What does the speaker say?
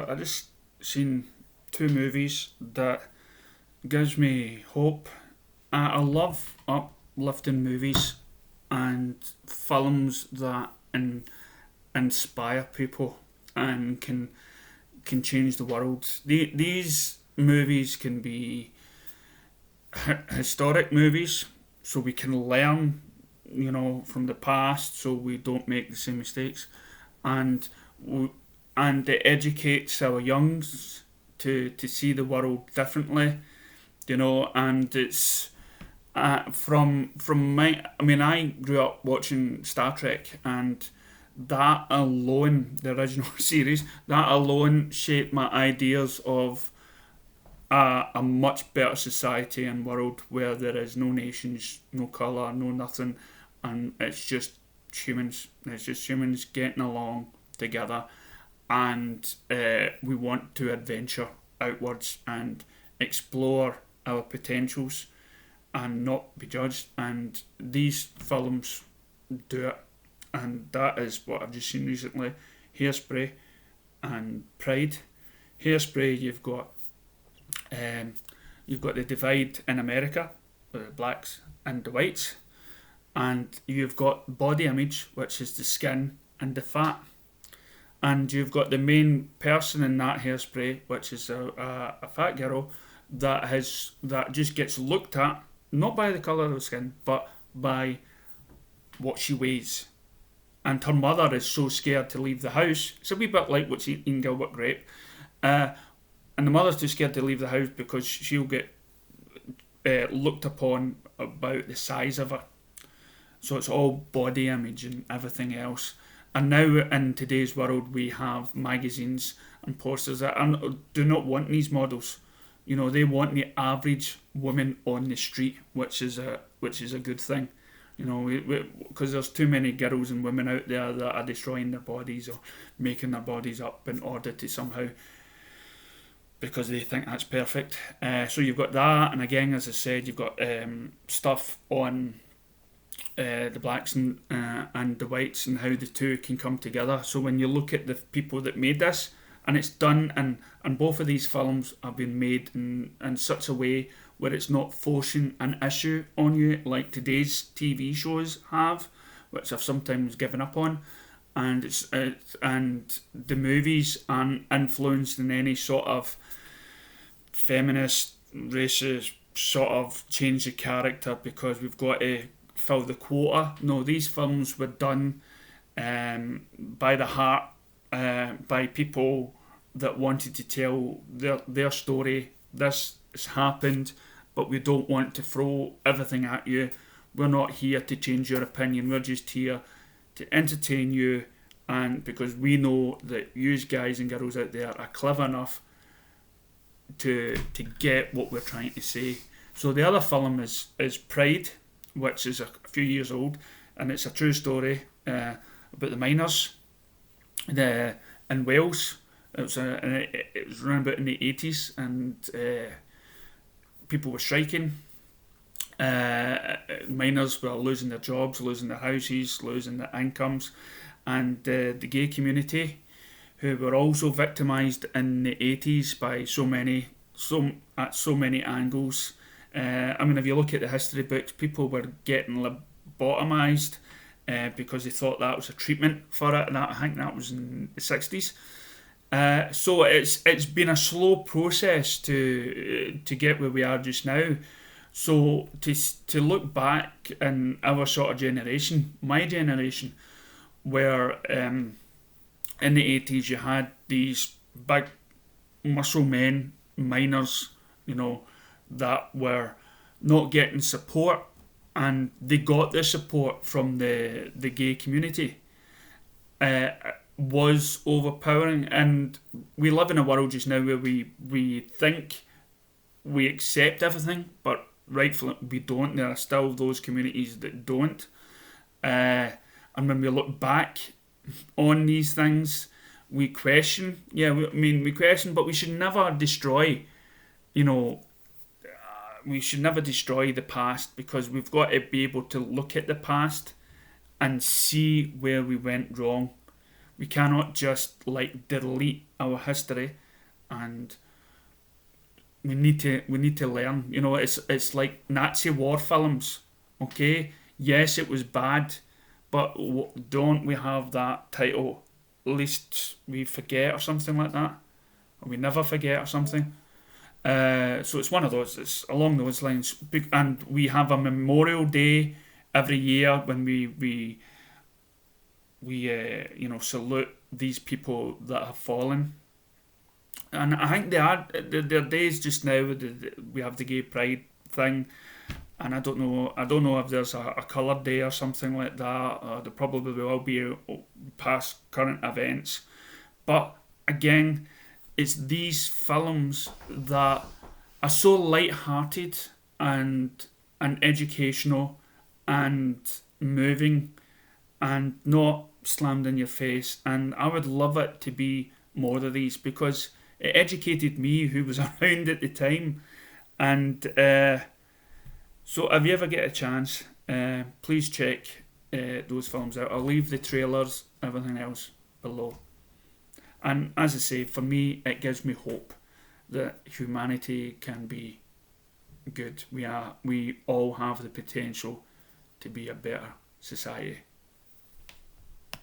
I just seen two movies that gives me hope. I love uplifting movies and films that inspire people and can change the world. These movies can be historic movies, so we can learn, from the past, so we don't make the same mistakes, and and it educates our youngs to see the world differently, and it's from my. I mean, I grew up watching Star Trek, and that alone, the original series, that alone shaped my ideas of a much better society and world where there is no nations, no colour, no nothing, and it's just humans. It's just humans getting along together, and we want to adventure outwards and explore our potentials and not be judged. And these films do it, and that is what I've just seen recently. Hairspray and Pride. Hairspray, you've got the divide in America, the blacks and the whites, and you've got body image, which is the skin and the fat, and you've got the main person in that Hairspray, which is a fat girl that just gets looked at not by the colour of the skin, but by what she weighs. And her mother is so scared to leave the house. It's a wee bit like what's eating Gilbert Grape. And the mother's too scared to leave the house because she'll get looked upon about the size of her. So it's all body image and everything else. And now in today's world, we have magazines and posters that do not want these models. They want the average woman on the street, which is a good thing. Because there's too many girls and women out there that are destroying their bodies or making their bodies up in order to somehow, because they think that's perfect. So you've got that, and again, as I said, you've got stuff on the blacks and the whites and how the two can come together. So when you look at the people that made this, and it's done, and both of these films have been made in such a way where it's not forcing an issue on you like today's TV shows have, which I've sometimes given up on. And and the movies aren't influenced in any sort of feminist, racist sort of change of character because we've got to fill the quota. No, these films were done by the heart, by people that wanted to tell their story. This has happened, but we don't want to throw everything at you. We're not here to change your opinion. We're just here to entertain you, and because we know that you guys and girls out there are clever enough to get what we're trying to say. So the other film is Pride, which is a few years old, and it's a true story about the miners in Wales. It was around about in the 80s, and people were striking. Miners were losing their jobs, losing their houses, losing their incomes, and the gay community, who were also victimised in the 80s by at so many angles. I mean, if you look at the history books, people were getting lobotomised because they thought that was a treatment for it, and I think that was in the 60s. So it's been a slow process to get where we are just now. So to look back in our sort of generation, my generation, where in the 80s you had these big muscle men, miners, that were not getting support, and they got the support from the gay community. Was overpowering, and we live in a world just now where we think we accept everything, but rightfully we don't. There are still those communities that don't, and when we look back on these things, we question. We question, but we should never destroy. We should never destroy the past, because we've got to be able to look at the past and see where we went wrong. We cannot just like delete our history, and we need to learn. It's like Nazi war films. Okay, yes, it was bad, but don't we have that title? At least we forget, or something like that, or we never forget, or something. So it's one of those. It's along those lines, and we have a Memorial Day every year when we salute these people that have fallen. And I think there are days just now we have the gay pride thing, and I don't know if there's a coloured day or something like that. There probably will be past current events, but again, it's these films that are so light-hearted and educational and moving and not slammed in your face. And I would love it to be more of these, because it educated me, who was around at the time. And so if you ever get a chance, please check those films out. I'll leave the trailers, everything else below. And as I say, for me, it gives me hope that humanity can be good. We all have the potential to be a better society.